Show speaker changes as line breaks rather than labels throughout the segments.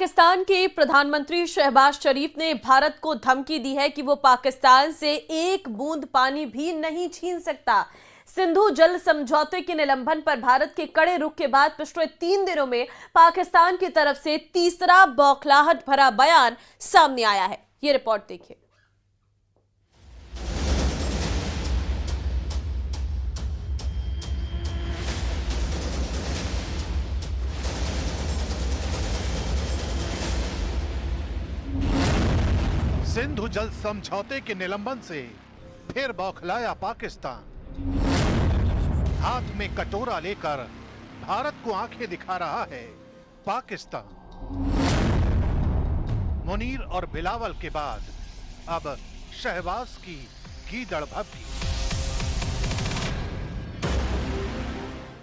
पाकिस्तान के प्रधानमंत्री शहबाज शरीफ ने भारत को धमकी दी है कि वो पाकिस्तान से एक बूंद पानी भी नहीं छीन सकता। सिंधु जल समझौते के निलंबन पर भारत के कड़े रुख के बाद पिछले 3 दिनों में पाकिस्तान की तरफ से तीसरा बौखलाहट भरा बयान सामने आया है। ये रिपोर्ट देखिए।
सिंधु जल समझौते के निलंबन से फिर बौखलाया पाकिस्तान। हाथ में कटोरा लेकर भारत को आंखें दिखा रहा है पाकिस्तान। मुनीर और बिलावल के बाद अब शहबाज की गीदड़ भभकी।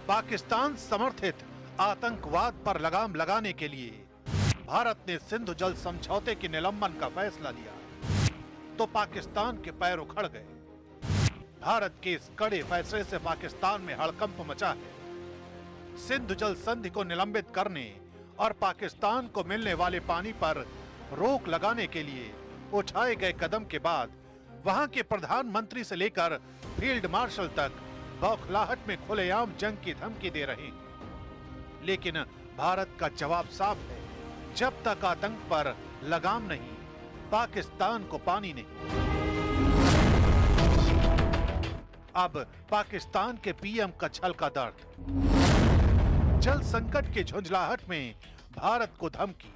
पाकिस्तान समर्थित आतंकवाद पर लगाम लगाने के लिए भारत ने सिंधु जल समझौते के निलंबन का फैसला लिया तो पाकिस्तान के पैर उखड़ गए। भारत के इस कड़े फैसले से पाकिस्तान में हड़कंप मचा है। सिंधु जल संधि को निलंबित करने और पाकिस्तान को मिलने वाले पानी पर रोक लगाने के लिए उठाए गए कदम के बाद वहां के प्रधानमंत्री से लेकर फील्ड मार्शल तक बौखलाहट में खुलेआम जंग की धमकी दे रहे हैं। लेकिन भारत का जवाब साफ है, जब तक आतंक पर लगाम नहीं, पाकिस्तान को पानी नहीं। अब पाकिस्तान के पीएम का छलका दर्द। जल संकट के झुंझलाहट में भारत को धमकी।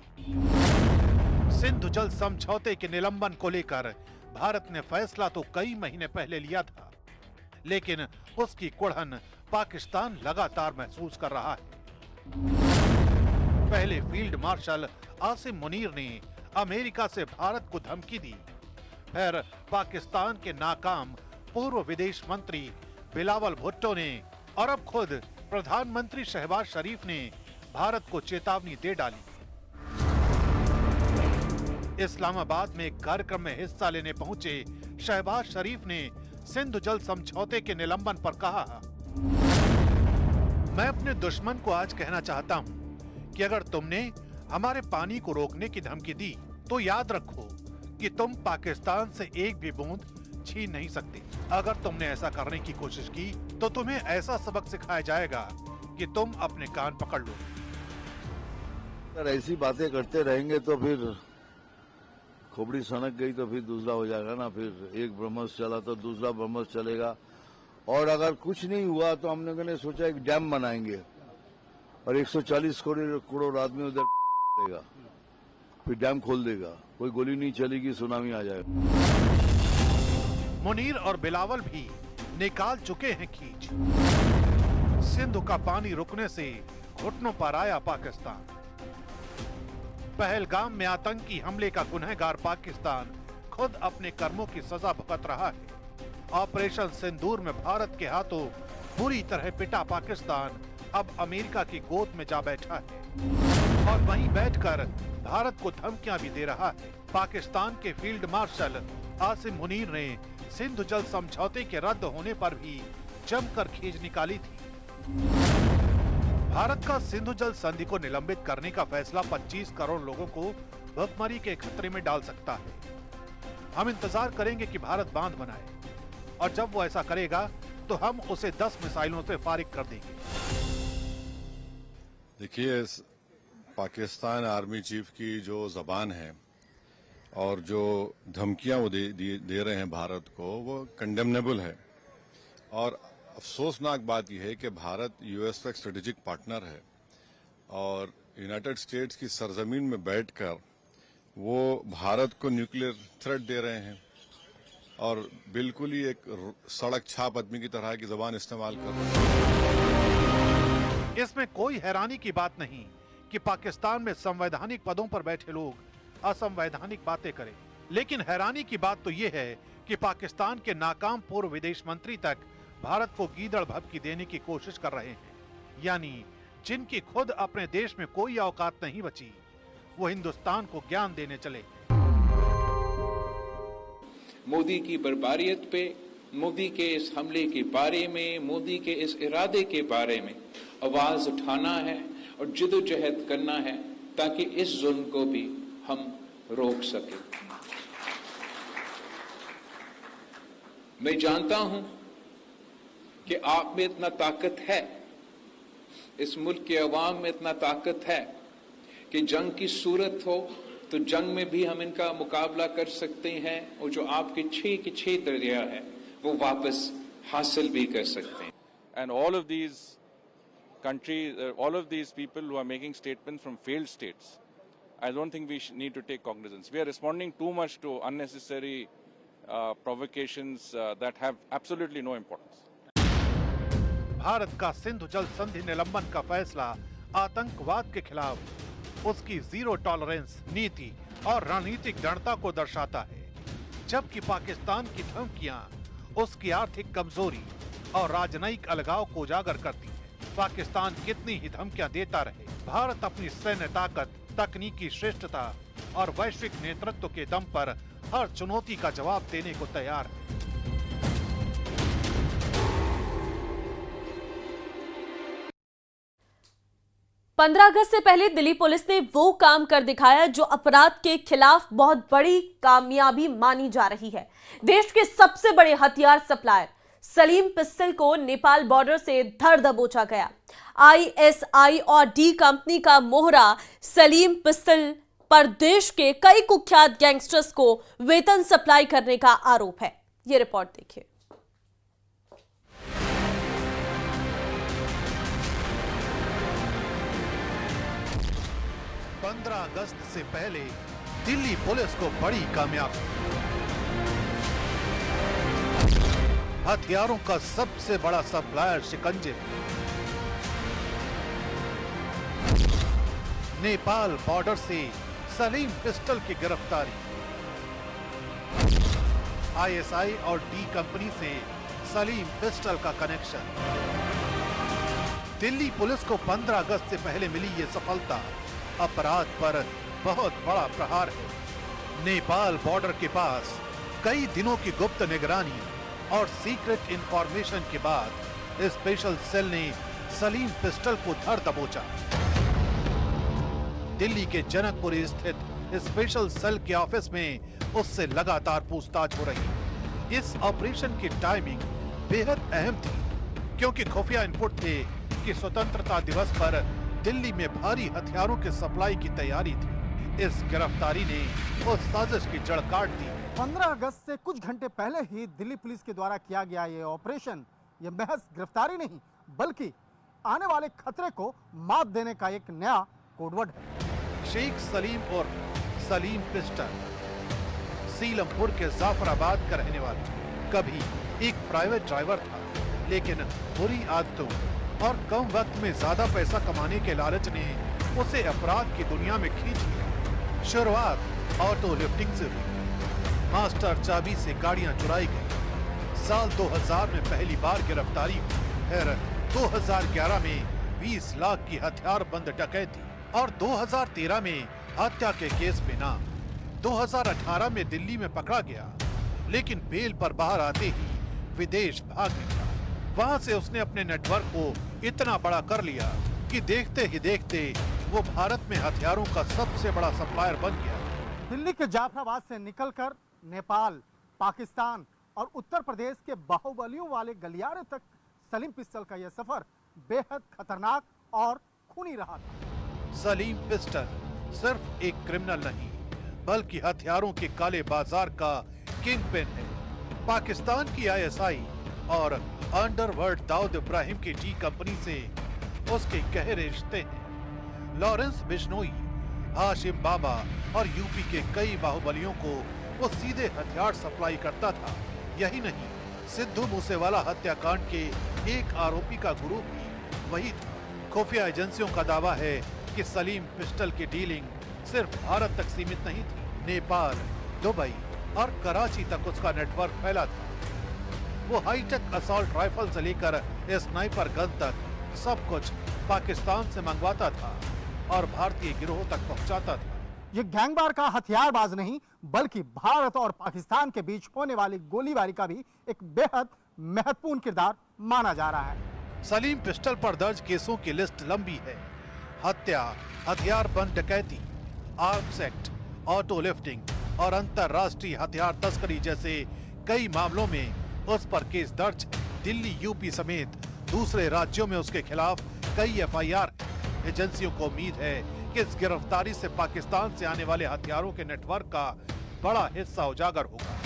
सिंधु जल समझौते के निलंबन को लेकर भारत ने फैसला तो कई महीने पहले लिया था, लेकिन उसकी कुड़हन पाकिस्तान लगातार महसूस कर रहा है। पहले फील्ड मार्शल आसिम मुनीर ने अमेरिका से भारत को धमकी दी, फिर पाकिस्तान के नाकाम पूर्व विदेश मंत्री बिलावल भुट्टो ने और अब खुद प्रधानमंत्री शहबाज शरीफ ने भारत को चेतावनी दे डाली। इस्लामाबाद में एक कार्यक्रम में हिस्सा लेने पहुंचे शहबाज शरीफ ने सिंधु जल समझौते के निलंबन पर कहा, मैं अपने दुश्मन को आज कहना चाहता हूं कि अगर तुमने हमारे पानी को रोकने की धमकी दी तो याद रखो कि तुम पाकिस्तान से एक भी बूंद छीन नहीं सकते। अगर तुमने ऐसा करने की कोशिश की तो तुम्हें ऐसा सबक सिखाया जाएगा कि तुम अपने कान पकड़ लो।
अगर ऐसी बातें करते रहेंगे तो फिर खोपड़ी सनक गई तो फिर दूसरा हो जाएगा ना। फिर एक ब्रह्मस चला तो दूसरा ब्रह्मस चलेगा। और अगर कुछ नहीं हुआ तो हम लोगों ने सोचा एक डैम बनाएंगे और 140 करोड़ आदमी उधर देगा, फिर डैम खोल देगा, कोई गोली नहीं चलेगी, सुनामी आ जाएगा।
मुनीर और बिलावल भी निकाल चुके हैं खींच। सिंधु का पानी रुकने से घुटनों पर आया पाकिस्तान। पहलगाम में आतंकी हमले का गुनहगार पाकिस्तान खुद अपने कर्मों की सजा भुगत रहा है। ऑपरेशन सिंदूर में भारत के हाथों बुरी तरह पिटा पाकिस्तान अब अमेरिका की गोद में जा बैठा है और वहीं बैठकर भारत को धमकियां भी दे रहा है। पाकिस्तान के फील्ड मार्शल आसिम मुनीर ने सिंधु जल समझौते के रद्द होने पर भी जमकर खींच निकाली थी। भारत का सिंधु जल संधि को निलंबित करने का फैसला 25 करोड़ लोगों को भुखमरी के खतरे में डाल सकता है। हम इंतजार करेंगे कि भारत बांध बनाए और जब वो ऐसा करेगा तो हम उसे 10 मिसाइलों से फारिग कर देंगे।
देखिए, पाकिस्तान आर्मी चीफ की जो जबान है और जो धमकियां वो दे रहे हैं भारत को, वो कंडेमनेबल है। और अफसोसनाक बात यह है कि भारत यूएस का एक स्ट्रेटेजिक पार्टनर है और यूनाइटेड स्टेट्स की सरजमीन में बैठकर वो भारत को न्यूक्लियर थ्रेट दे रहे हैं और बिल्कुल ही एक सड़क छाप आदमी की तरह की जबान इस्तेमाल कर रहे हैं।
इसमें कोई हैरानी की बात नहीं कि पाकिस्तान में संवैधानिक पदों पर बैठे लोग असंवैधानिक बातें करें, लेकिन हैरानी की बात तो ये है कि पाकिस्तान के नाकाम पूर्व विदेश मंत्री तक भारत को गीदड़ भभकी देने की कोशिश कर रहे हैं। यानी जिनकी खुद अपने देश में कोई औकात नहीं बची, वो हिंदुस्तान को ज्ञान देने चले।
मोदी की बर्बारियत पे, मोदी के इस हमले के बारे में, मोदी के इस इरादे के बारे में आवाज उठाना है और जिदोजहद करना है ताकि इस जुल्म को भी हम रोक सकें। मैं जानता हूं कि आप में इतना ताकत है, इस मुल्क के अवाम में इतना ताकत है कि जंग की सूरत हो तो जंग में भी हम इनका मुकाबला कर सकते हैं और जो आपके 6 के 6 दरिया है वो वापस हासिल भी कर सकते हैं।
And all of these countries, all of these people who are making statements from failed states, I don't think we need to take cognizance. We are responding too much to unnecessary provocations that have absolutely no importance.
Bharat का सिंधु जल संधि निलंबन का फैसला आतंकवाद के खिलाफ उसकी जीरो टॉलरेंस नीति और रणनीतिक दृढ़ता को दर्शाता है, जबकि पाकिस्तान की धमकियां उसकी आर्थिक कमजोरी और राजनयिक अलगाव को उजागर करती है। पाकिस्तान कितनी ही धमकियां देता रहे, भारत अपनी सैन्य ताकत, तकनीकी श्रेष्ठता और वैश्विक नेतृत्व के दम पर हर चुनौती का जवाब देने को तैयार है।
पंद्रह अगस्त से पहले दिल्ली पुलिस ने वो काम कर दिखाया जो अपराध के खिलाफ बहुत बड़ी कामयाबी मानी जा रही है। देश के सबसे बड़े हथियार सप्लायर सलीम पिस्टल को नेपाल बॉर्डर से धर दबोचा गया। ISI और D कंपनी का मोहरा सलीम पिस्टल पर देश के कई कुख्यात गैंगस्टर्स को वेतन सप्लाई करने का आरोप है। ये रिपोर्ट देखिए।
15 अगस्त से पहले दिल्ली पुलिस को बड़ी कामयाबी। हथियारों का सबसे बड़ा सप्लायर शिकंजे में। नेपाल बॉर्डर से सलीम पिस्टल की गिरफ्तारी। ISI और D कंपनी से सलीम पिस्टल का कनेक्शन। दिल्ली पुलिस को 15 अगस्त से पहले मिली ये सफलता अपराध पर बहुत बड़ा प्रहार है। नेपाल बॉर्डर के पास कई दिनों की गुप्त निगरानी और सीक्रेट इंफॉर्मेशन के बाद स्पेशल सेल ने सलीम पिस्टल को धर दबोचा। दिल्ली के जनकपुर स्थित स्पेशल सेल के ऑफिस में उससे लगातार पूछताछ हो रही है। इस ऑपरेशन की टाइमिंग बेहद अहम थी, क्योंकि खुफिया इनपुट थे कि स्वतंत्रता दिवस पर दिल्ली में भारी हथियारों के सप्लाई की तैयारी थी। इस गिरफ्तारी ने उस साजिश की जड़ काट दी।
15 अगस्त से कुछ घंटे पहले ही दिल्ली पुलिस के द्वारा किया गया ये ऑपरेशन, ये महज गिरफ्तारी नहीं बल्कि आने वाले खतरे को मात देने का एक नया कोडवर्ड है।
शेख सलीम और सलीम पिस्टल सीलमपुर के जाफराबाद का रहने वाला कभी एक प्राइवेट ड्राइवर था, लेकिन बुरी आदतों और कम वक्त में ज्यादा पैसा कमाने के लालच ने उसे अपराध की दुनिया में खींच लिया। शुरुआत ऑटो लिफ्टिंग से हुई। मास्टर चाबी से गाड़ियां चुराई गई। साल 2000 में पहली बार गिरफ्तारी हुई। फिर 2011 में 20 लाख की हथियार बंद डकैती और 2013 में हत्या के केस में नाम। 2018 में दिल्ली में पकड़ा गया, लेकिन बेल पर बाहर आते ही विदेश भाग निकला। वहां से उसने अपने नेटवर्क को इतना बड़ा कर लिया कि देखते ही देखते वो भारत में हथियारों का सबसे बड़ा सप्लायर बन गया।
दिल्ली के जाफराबाद से निकलकर नेपाल, पाकिस्तान और उत्तर प्रदेश के बाहुबलियों वाले गलियारे तक सलीम पिस्टल का यह सफर बेहद खतरनाक और खूनी रहा था।
सलीम पिस्टल सिर्फ एक क्रिमिनल नहीं, बल्कि हथियारों के काले बाजार का किंगपिन है। पाकिस्तान की ISI और अंडरवर्ल्ड दाऊद इब्राहिम की D कंपनी से उसके गहरे रिश्ते हैं। लॉरेंस बिश्नोई, हाशिम बाबा और यूपी के कई बाहुबलियों को वो सीधे हथियार सप्लाई करता था। यही नहीं, सिद्धू मूसेवाला हत्याकांड के एक आरोपी का ग्रुप भी वही था। खुफिया एजेंसियों का दावा है कि सलीम पिस्टल की डीलिंग सिर्फ भारत तक सीमित नहीं थी। नेपाल, दुबई और कराची तक उसका नेटवर्क फैला था। वो हाईटेक असॉल्ट राइफल से लेकर स्नाइपर गन तक सब कुछ पाकिस्तान से मंगवाता था और भारतीय गिरोह तक पहुंचाता था।
ये गैंगवार का हथियारबाज नहीं बल्कि भारत और पाकिस्तान के बीच होने वाली गोलीबारी का भी एक बेहद महत्वपूर्ण किरदार माना जा रहा है।
सलीम पिस्टल पर दर्ज केसों की लिस्ट लंबी है। हत्या, हथियार बंद डकैती, आर्म्स एक्ट, ऑटो लिफ्टिंग और अंतरराष्ट्रीय हथियार तस्करी जैसे कई मामलों में उस पर केस दर्ज। दिल्ली, यूपी समेत दूसरे राज्यों में उसके खिलाफ कई एफआईआर। एजेंसियों को उम्मीद है कि इस गिरफ्तारी से पाकिस्तान से आने वाले हथियारों के नेटवर्क का बड़ा हिस्सा उजागर होगा।